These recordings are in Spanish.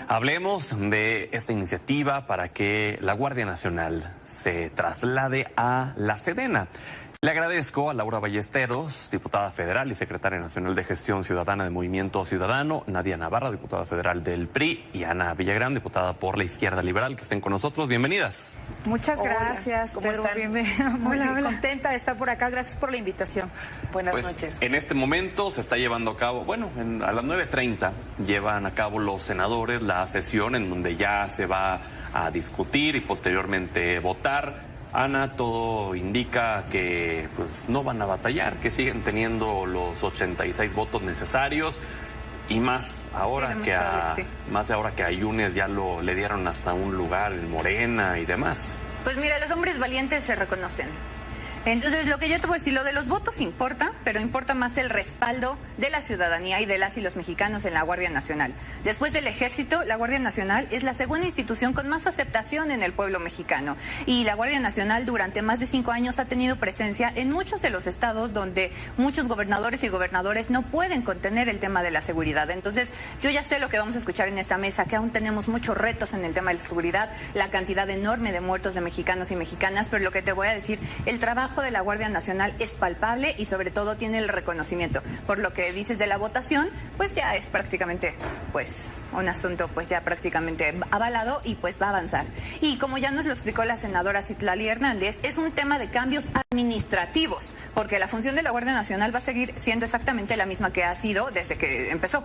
Hablemos de esta iniciativa para que la Guardia Nacional se traslade a la Sedena. Le agradezco a Laura Ballesteros, diputada federal y secretaria nacional de Gestión Ciudadana de Movimiento Ciudadano, Nadia Navarra, diputada federal del PRI, y Ana Villagrán, diputada por la Izquierda Liberal, que estén con nosotros. Bienvenidas. Muchas gracias, ¿cómo están? Muy contenta de estar por acá. Gracias por la invitación. Buenas noches. En este momento se está llevando a cabo, a las 9:30 llevan a cabo los senadores la sesión en donde ya se va a discutir y posteriormente votar. Ana, todo indica que pues no van a batallar, que siguen teniendo los 86 votos necesarios y más ahora que a Yunes ya le dieron hasta un lugar en Morena y demás. Pues mira, los hombres valientes se reconocen. Entonces, lo que yo te puedo decir, lo de los votos importa, pero importa más el respaldo de la ciudadanía y de las y los mexicanos en la Guardia Nacional. Después del Ejército, la Guardia Nacional es la segunda institución con más aceptación en el pueblo mexicano. Y la Guardia Nacional durante más de 5 años ha tenido presencia en muchos de los estados donde muchos gobernadores y gobernadores no pueden contener el tema de la seguridad. Entonces, yo ya sé lo que vamos a escuchar en esta mesa, que aún tenemos muchos retos en el tema de la seguridad, la cantidad enorme de muertos de mexicanos y mexicanas, pero lo que te voy a decir, el trabajo de la Guardia Nacional es palpable y sobre todo tiene el reconocimiento. Por lo que dices de la votación, pues ya es prácticamente un asunto ya prácticamente avalado y pues va a avanzar. Y como ya nos lo explicó la senadora Citlali Hernández, es un tema de cambios administrativos, porque la función de la Guardia Nacional va a seguir siendo exactamente la misma que ha sido desde que empezó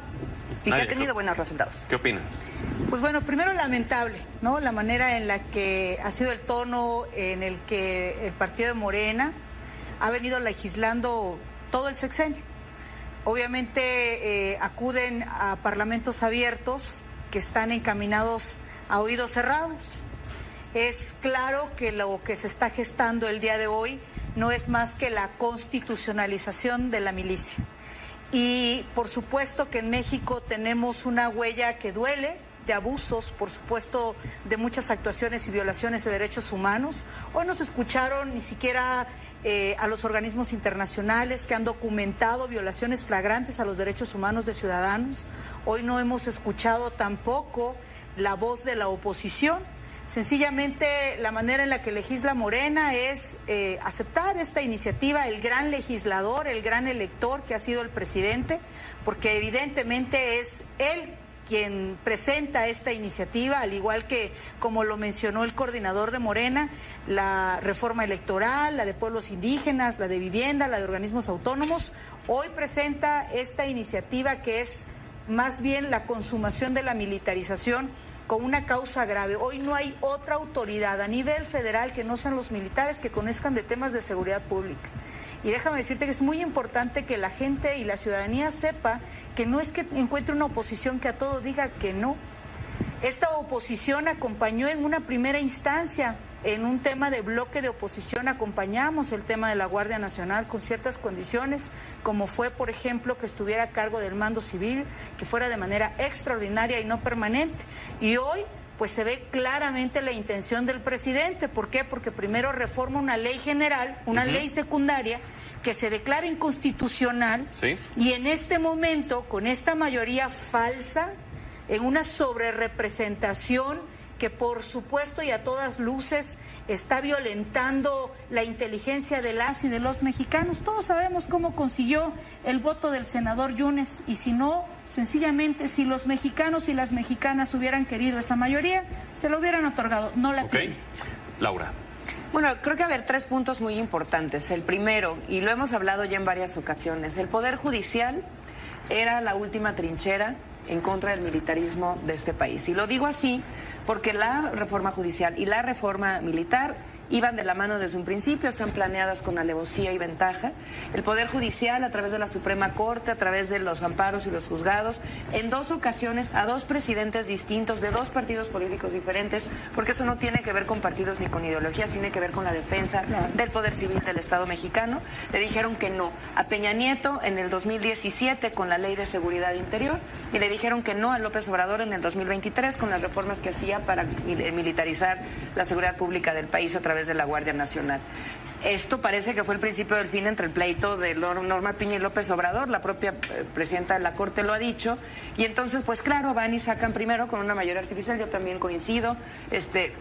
y que ha tenido buenos resultados. ¿Qué opinas? Pues bueno, primero lamentable, ¿no? La manera en la que ha sido el tono en el que el partido de Morena ha venido legislando todo el sexenio. Obviamente acuden a parlamentos abiertos que están encaminados a oídos cerrados. Es claro que lo que se está gestando el día de hoy no es más que la constitucionalización de la milicia. Y por supuesto que en México tenemos una huella que duele, de abusos, por supuesto, de muchas actuaciones y violaciones de derechos humanos. Hoy no se escucharon ni siquiera a los organismos internacionales que han documentado violaciones flagrantes a los derechos humanos de ciudadanos. Hoy no hemos escuchado tampoco la voz de la oposición. Sencillamente la manera en la que legisla Morena es aceptar esta iniciativa, el gran legislador, el gran elector que ha sido el presidente, porque evidentemente es él quien presenta esta iniciativa, al igual que, como lo mencionó el coordinador de Morena, la reforma electoral, la de pueblos indígenas, la de vivienda, la de organismos autónomos. Hoy presenta esta iniciativa que es más bien la consumación de la militarización con una causa grave. Hoy no hay otra autoridad a nivel federal que no sean los militares que conozcan de temas de seguridad pública. Y déjame decirte que es muy importante que la gente y la ciudadanía sepa que no es que encuentre una oposición que a todo diga que no. Esta oposición acompañó en una primera instancia, en un tema de bloque de oposición, acompañamos el tema de la Guardia Nacional con ciertas condiciones, como fue, por ejemplo, que estuviera a cargo del mando civil, que fuera de manera extraordinaria y no permanente. Y hoy pues se ve claramente la intención del presidente. ¿Por qué? Porque primero reforma una ley general, una ley secundaria, que se declara inconstitucional, y en este momento, con esta mayoría falsa, en una sobrerepresentación que por supuesto y a todas luces está violentando la inteligencia de las y de los mexicanos. Todos sabemos cómo consiguió el voto del senador Yunes, y si no, sencillamente, si los mexicanos y las mexicanas hubieran querido esa mayoría, se lo hubieran otorgado, no la tienen. Laura. Bueno, creo que haber 3 puntos muy importantes. El primero, y lo hemos hablado ya en varias ocasiones, el Poder Judicial era la última trinchera en contra del militarismo de este país. Y lo digo así porque la reforma judicial y la reforma militar iban de la mano desde un principio, están planeadas con alevosía y ventaja. El Poder Judicial, a través de la Suprema Corte, a través de los amparos y los juzgados, en 2 ocasiones a 2 presidentes distintos de 2 partidos políticos diferentes, porque eso no tiene que ver con partidos ni con ideologías, tiene que ver con la defensa del poder civil del Estado mexicano, le dijeron que no a Peña Nieto en el 2017 con la Ley de Seguridad Interior, y le dijeron que no a López Obrador en el 2023 con las reformas que hacía para militarizar la seguridad pública del país a través de la Guardia Nacional. Esto parece que fue el principio del fin entre el pleito de Norma Piña y López Obrador, la propia presidenta de la Corte lo ha dicho, y entonces pues claro, van y sacan primero con una mayoría artificial, yo también coincido,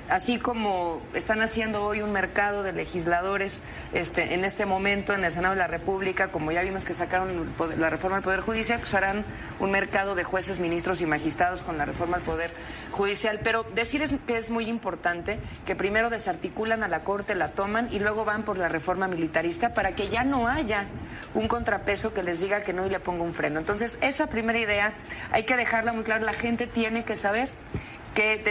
así como están haciendo hoy un mercado de legisladores en este momento en el Senado de la República, como ya vimos que sacaron la reforma del Poder Judicial, pues harán un mercado de jueces, ministros y magistrados con la reforma del Poder Judicial, pero decir que es muy importante que primero desarticulan a la Corte, la toman y luego van por la reforma militarista para que ya no haya un contrapeso que les diga que no y le ponga un freno. Entonces, esa primera idea hay que dejarla muy clara. La gente tiene que saber que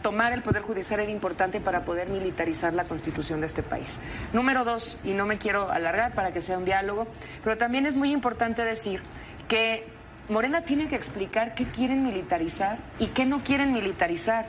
tomar el Poder Judicial era importante para poder militarizar la Constitución de este país. Número 2, y no me quiero alargar para que sea un diálogo, pero también es muy importante decir que Morena tiene que explicar qué quieren militarizar y qué no quieren militarizar.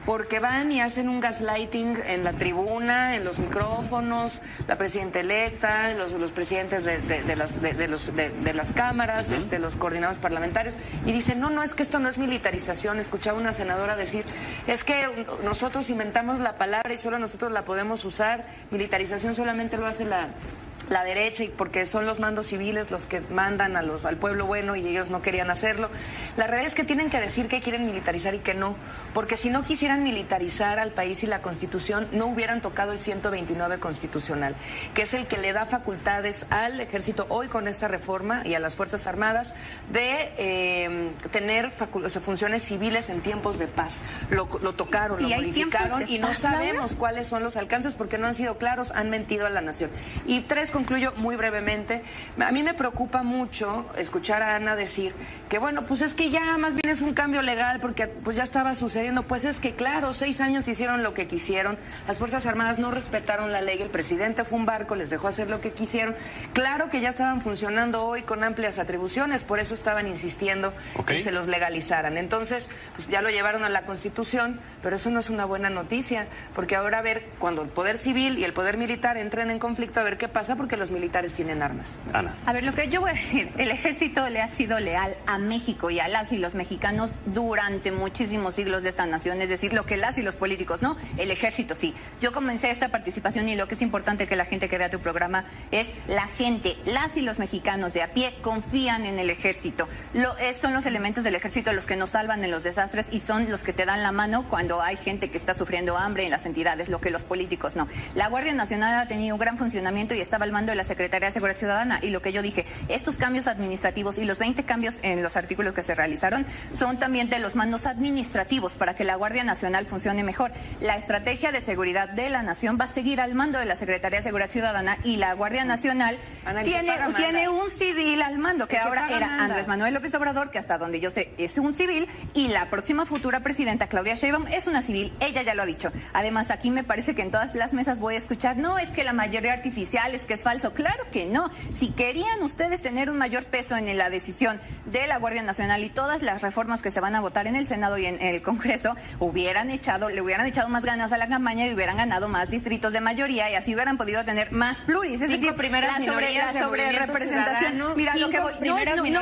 Porque van y hacen un gaslighting en la tribuna, en los micrófonos, la presidenta electa, los presidentes de las cámaras, los coordinadores parlamentarios, y dicen, no, es que esto no es militarización. Escuchaba una senadora decir, es que nosotros inventamos la palabra y solo nosotros la podemos usar, militarización solamente lo hace la derecha y porque son los mandos civiles los que mandan al pueblo bueno y ellos no querían hacerlo. La realidad es que tienen que decir que quieren militarizar y que no, porque si no quisieran militarizar al país y la Constitución, no hubieran tocado el 129 constitucional, que es el que le da facultades al ejército hoy con esta reforma y a las Fuerzas Armadas de tener funciones civiles en tiempos de paz. Lo tocaron, lo modificaron y no sabemos cuáles son los alcances porque no han sido claros, han mentido a la nación. Y 3, concluyo muy brevemente. A mí me preocupa mucho escuchar a Ana decir que bueno, pues es que ya más bien es un cambio legal porque pues ya estaba sucediendo. Pues es que claro, 6 años hicieron lo que quisieron, las Fuerzas Armadas no respetaron la ley, el presidente fue un barco, les dejó hacer lo que quisieron. Claro que ya estaban funcionando hoy con amplias atribuciones, por eso estaban insistiendo que se los legalizaran. Entonces, pues ya lo llevaron a la Constitución, pero eso no es una buena noticia, porque ahora a ver, cuando el poder civil y el poder militar entren en conflicto, a ver qué pasa, porque los militares tienen armas. Ana. A ver, lo que yo voy a decir, el ejército le ha sido leal a México y a las y los mexicanos durante muchísimos siglos de esta nación, es decir, lo que las y los políticos no, el ejército sí. Yo comencé esta participación y lo que es importante que la gente que vea tu programa es la gente, las y los mexicanos de a pie confían en el ejército. Son los elementos del ejército los que nos salvan en los desastres y son los que te dan la mano cuando hay gente que está sufriendo hambre en las entidades, lo que los políticos no. La Guardia Nacional ha tenido un gran funcionamiento y estaba al mando de la Secretaría de Seguridad Ciudadana, y lo que yo dije, estos cambios administrativos y los 20 cambios en los artículos que se realizaron son también de los mandos administrativos para que la Guardia Nacional funcione mejor. La estrategia de seguridad de la nación va a seguir al mando de la Secretaría de Seguridad Ciudadana y la Guardia Nacional tiene un civil al mando, que ahora era Andrés Manuel López Obrador, que hasta donde yo sé es un civil, y la próxima futura presidenta Claudia Sheinbaum es una civil, ella ya lo ha dicho. Además, aquí me parece que en todas las mesas voy a escuchar, no, es que la mayoría artificial, es que es falso. Claro que no. Si querían ustedes tener un mayor peso en la decisión de la Guardia Nacional y todas las reformas que se van a votar en el Senado y en el Congreso, le hubieran echado más ganas a la campaña y hubieran ganado más distritos de mayoría y así hubieran podido tener más pluris. Es decir, la sobre-representación. Mira, lo que voy, no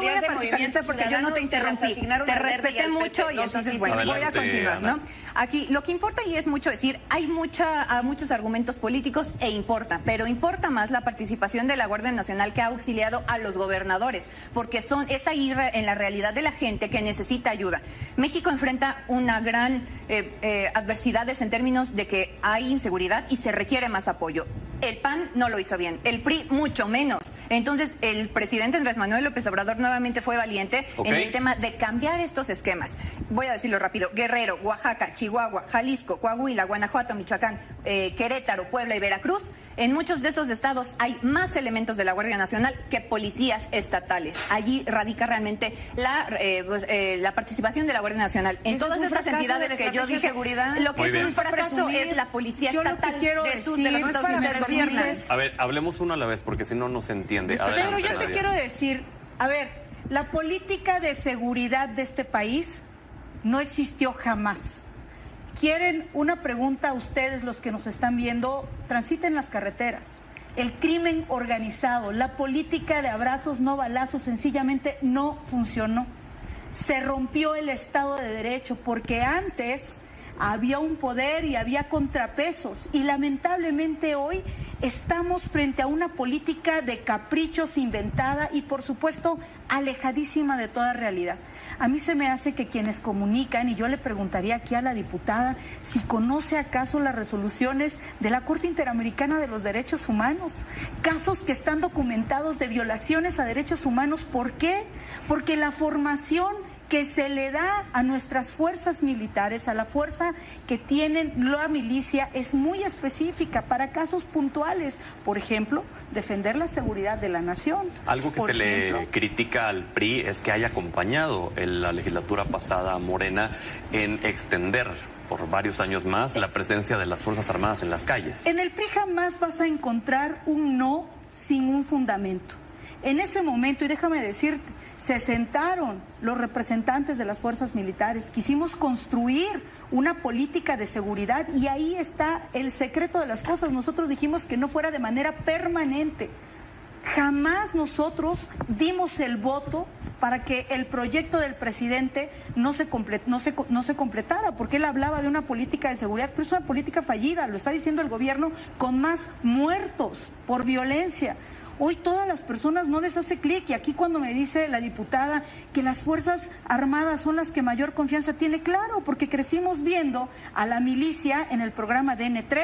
voy a participar porque yo no te interrumpí. Te respeté mucho y entonces, bueno, voy a continuar, ¿no? Aquí, lo que importa y es mucho decir, hay muchos argumentos políticos e importa, pero importa más la participación de la Guardia Nacional que ha auxiliado a los gobernadores, porque es ahí en la realidad de la gente que necesita ayuda. México enfrenta una gran adversidades en términos de que hay inseguridad y se requiere más apoyo. El PAN no lo hizo bien, el PRI mucho menos. Entonces, el presidente Andrés Manuel López Obrador nuevamente fue valiente en el tema de cambiar estos esquemas. Voy a decirlo rápido: Guerrero, Oaxaca, Chihuahua, Jalisco, Coahuila, Guanajuato, Michoacán, Querétaro, Puebla y Veracruz. En muchos de esos estados hay más elementos de la Guardia Nacional que policías estatales. Allí radica realmente la participación de la Guardia Nacional. En todas estas entidades que yo dije, lo que es un fracaso es la policía estatal de los estados que ustedes gobiernan. A ver, hablemos uno a la vez porque si no, no se entiende. Pero yo te quiero decir, a ver, la política de seguridad de este país no existió jamás. Quieren una pregunta a ustedes, los que nos están viendo, transiten las carreteras. El crimen organizado, la política de abrazos, no balazos, sencillamente no funcionó. Se rompió el Estado de Derecho porque antes había un poder y había contrapesos. Y lamentablemente hoy estamos frente a una política de caprichos inventada y, por supuesto, alejadísima de toda realidad. A mí se me hace que quienes comunican, y yo le preguntaría aquí a la diputada si conoce acaso las resoluciones de la Corte Interamericana de los Derechos Humanos, casos que están documentados de violaciones a derechos humanos. ¿Por qué? Porque la formación que se le da a nuestras fuerzas militares, a la fuerza que tienen la milicia, es muy específica para casos puntuales. Por ejemplo, defender la seguridad de la nación. Algo que le critica al PRI es que haya acompañado en la legislatura pasada a Morena en extender por varios años más la presencia de las Fuerzas Armadas en las calles. En el PRI jamás vas a encontrar un no sin un fundamento. En ese momento, y déjame decirte, se sentaron los representantes de las fuerzas militares, quisimos construir una política de seguridad y ahí está el secreto de las cosas. Nosotros dijimos que no fuera de manera permanente. Jamás nosotros dimos el voto para que el proyecto del presidente no se completara, porque él hablaba de una política de seguridad, pero es una política fallida, lo está diciendo el gobierno, con más muertos por violencia. Hoy todas las personas no les hace clic, y aquí cuando me dice la diputada que las Fuerzas Armadas son las que mayor confianza tiene, claro, porque crecimos viendo a la milicia en el programa DN3.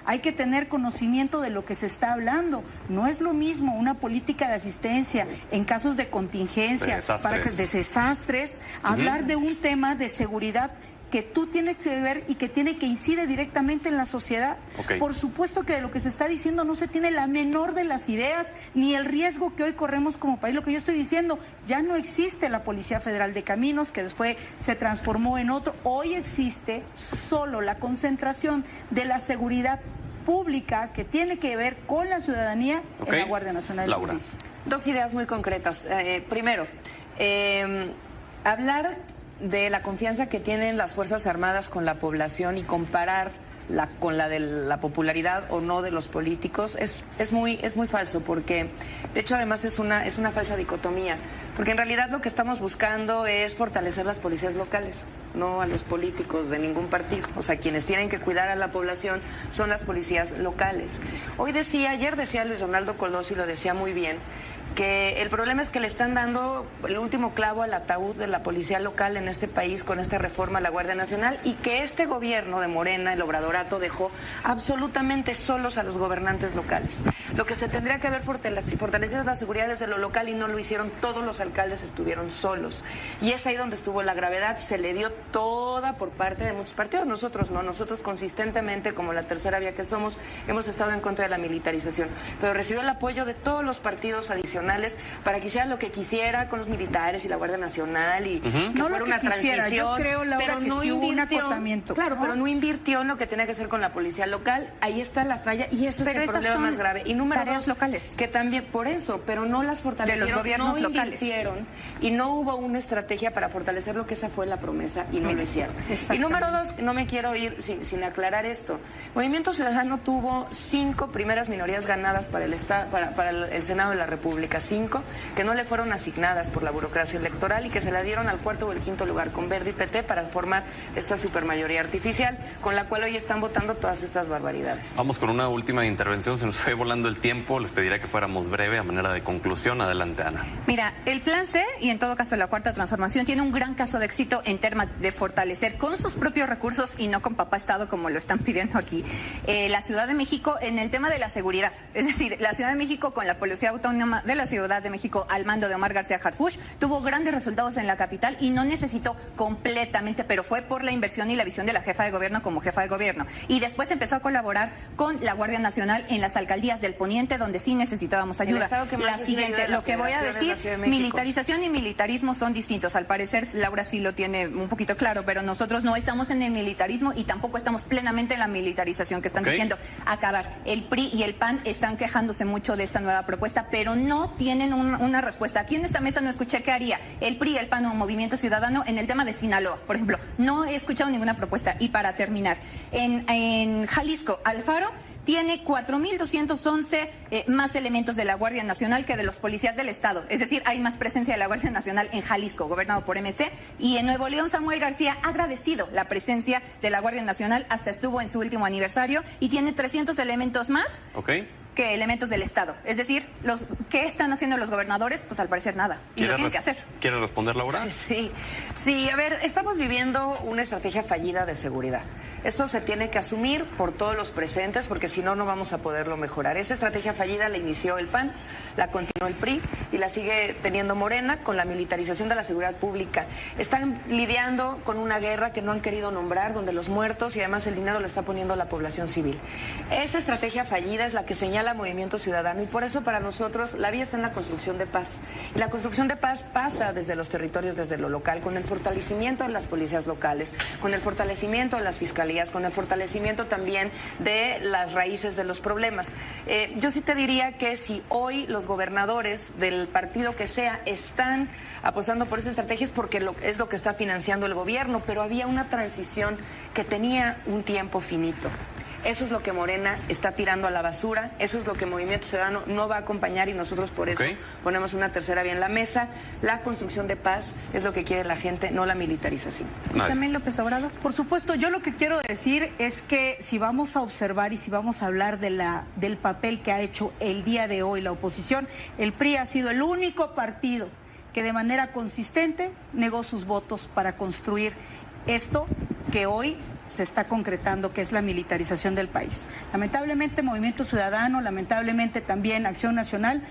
Hay que tener conocimiento de lo que se está hablando. No es lo mismo una política de asistencia en casos de contingencia, para que desastres, hablar de un tema de seguridad que tú tienes que ver y que tiene que incidir directamente en la sociedad. Por supuesto que de lo que se está diciendo no se tiene la menor de las ideas, ni el riesgo que hoy corremos como país. Lo que yo estoy diciendo, ya no existe la Policía Federal de Caminos, que después se transformó en otro. Hoy existe solo la concentración de la seguridad pública que tiene que ver con la ciudadanía en la Guardia Nacional. Laura. Dos ideas muy concretas. Primero, hablar de la confianza que tienen las Fuerzas Armadas con la población y comparar con la de la popularidad o no de los políticos es muy falso, porque de hecho además es una falsa dicotomía, porque en realidad lo que estamos buscando es fortalecer las policías locales, no a los políticos de ningún partido. O sea, quienes tienen que cuidar a la población son las policías locales. Ayer decía Luis Donaldo Colosio, y lo decía muy bien, que el problema es que le están dando el último clavo al ataúd de la policía local en este país con esta reforma a la Guardia Nacional, y que este gobierno de Morena, el obradorato, dejó absolutamente solos a los gobernantes locales. Lo que se tendría que haber fortalecido es la seguridad desde lo local, y no lo hicieron. Todos los alcaldes estuvieron solos, y es ahí donde estuvo la gravedad. Se le dio toda por parte de muchos partidos. Nosotros no, nosotros consistentemente, como la tercera vía que somos, hemos estado en contra de la militarización, pero recibió el apoyo de todos los partidos adicionales para que hiciera lo que quisiera con los militares y la Guardia Nacional, y que no fuera una transición. Yo creo, Laura, pero que no sí hubo un invirtió, acotamiento. claro, pero no invirtió en lo que tenía que hacer con la policía local. Ahí está la falla, y eso pero es el problema más grave. Y número dos, locales, que también por eso, pero no las fortalecieron, de los gobiernos no locales, invirtieron, y no hubo una estrategia para fortalecer lo que esa fue la promesa, y no lo hicieron. Y número dos, no me quiero ir sin aclarar esto. Movimiento Ciudadano tuvo 5 primeras minorías ganadas para el Senado de la República, 5 que no le fueron asignadas por la burocracia electoral y que se la dieron al 4º o el 5º lugar con Verde y PT para formar esta supermayoría artificial con la cual hoy están votando todas estas barbaridades. Vamos con una última intervención, se nos fue volando el tiempo, les pediría que fuéramos breve a manera de conclusión. Adelante, Ana. Mira, el Plan C, y en todo caso la Cuarta Transformación, tiene un gran caso de éxito en temas de fortalecer con sus propios recursos y no con papá Estado como lo están pidiendo aquí, la Ciudad de México en el tema de la seguridad. Es decir, la Ciudad de México con la Policía Autónoma de la Ciudad de México al mando de Omar García Harfuch tuvo grandes resultados en la capital y no necesitó completamente, pero fue por la inversión y la visión de la jefa de gobierno como jefa de gobierno. Y después empezó a colaborar con la Guardia Nacional en las alcaldías del Poniente, donde sí necesitábamos ayuda. La siguiente, lo que voy a decir, militarización y militarismo son distintos. Al parecer, Laura sí lo tiene un poquito claro, pero nosotros no estamos en el militarismo y tampoco estamos plenamente en la militarización que están diciendo acabar. El PRI y el PAN están quejándose mucho de esta nueva propuesta, pero no tienen una respuesta. Aquí en esta mesa no escuché qué haría el PRI, el PAN o Movimiento Ciudadano en el tema de Sinaloa, por ejemplo. No he escuchado ninguna propuesta. Y para terminar, en Jalisco, Alfaro tiene 4.211 más elementos de la Guardia Nacional que de los policías del Estado. Es decir, hay más presencia de la Guardia Nacional en Jalisco, gobernado por MC, y en Nuevo León Samuel García ha agradecido la presencia de la Guardia Nacional, hasta estuvo en su último aniversario, y tiene 300 elementos más. Que elementos del Estado. Es decir, ¿qué están haciendo los gobernadores? Pues al parecer nada. Y lo tienen que hacer. ¿Quiere responder, Laura? Sí, a ver, estamos viviendo una estrategia fallida de seguridad. Esto se tiene que asumir por todos los presentes, porque si no, no vamos a poderlo mejorar. Esa estrategia fallida la inició el PAN, la continuó el PRI y la sigue teniendo Morena con la militarización de la seguridad pública. Están lidiando con una guerra que no han querido nombrar, donde los muertos y además el dinero lo está poniendo la población civil. Esa estrategia fallida es la que señala Movimiento Ciudadano, y por eso para nosotros la vía está en la construcción de paz. Y la construcción de paz pasa desde los territorios, desde lo local, con el fortalecimiento de las policías locales, con el fortalecimiento de las fiscalías, con el fortalecimiento también de las raíces de los problemas. Yo sí te diría que si hoy los gobernadores del partido que sea están apostando por esa estrategia es porque es lo que está financiando el gobierno, pero había una transición que tenía un tiempo finito. Eso es lo que Morena está tirando a la basura, eso es lo que Movimiento Ciudadano no va a acompañar, y nosotros por eso ponemos una tercera vía en la mesa. La construcción de paz es lo que quiere la gente, no la militarización. También López Obrador. Por supuesto, yo lo que quiero decir es que si vamos a observar y si vamos a hablar del papel que ha hecho el día de hoy la oposición, el PRI ha sido el único partido que de manera consistente negó sus votos para construir esto que hoy se está concretando, que es la militarización del país. Lamentablemente Movimiento Ciudadano, lamentablemente también Acción Nacional,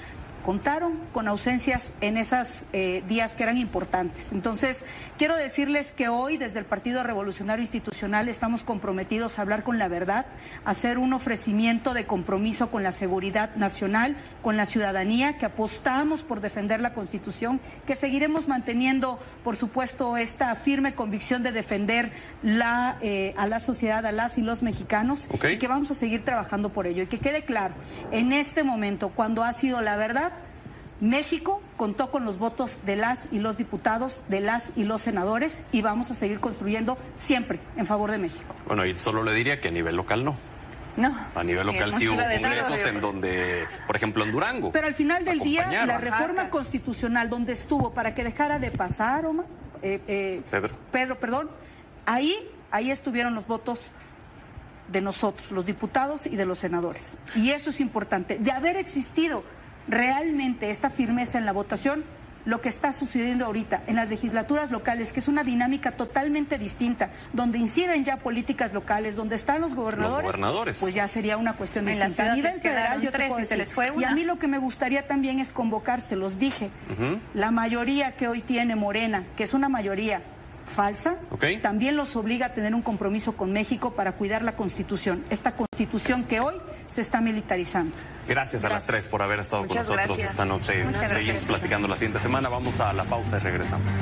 contaron con ausencias en esos días que eran importantes. Entonces, quiero decirles que hoy, desde el Partido Revolucionario Institucional, estamos comprometidos a hablar con la verdad, a hacer un ofrecimiento de compromiso con la seguridad nacional, con la ciudadanía, que apostamos por defender la Constitución, que seguiremos manteniendo, por supuesto, esta firme convicción de defender a la sociedad, a las y los mexicanos, y que vamos a seguir trabajando por ello. Y que quede claro, en este momento, cuando ha sido la verdad, México contó con los votos de las y los diputados, de las y los senadores, y vamos a seguir construyendo siempre en favor de México. Bueno, y solo le diría que a nivel local no. No. A nivel local sí hubo congresos en donde, por ejemplo, en Durango. Pero al final del día, la reforma constitucional donde estuvo para que dejara de pasar, Pedro, ahí estuvieron los votos de nosotros, los diputados y de los senadores. Y eso es importante. De haber existido realmente esta firmeza en la votación, lo que está sucediendo ahorita en las legislaturas locales, que es una dinámica totalmente distinta, donde inciden ya políticas locales, donde están los gobernadores, pues ya sería una cuestión distinta. A nivel federal, yo te puedo decir, y a mí lo que me gustaría también es convocar, se los dije, la mayoría que hoy tiene Morena, que es una mayoría falsa, también los obliga a tener un compromiso con México para cuidar la Constitución, esta Constitución que hoy se está militarizando. Gracias a las tres por haber estado con nosotros esta noche. Seguimos platicando la siguiente semana. Vamos a la pausa y regresamos.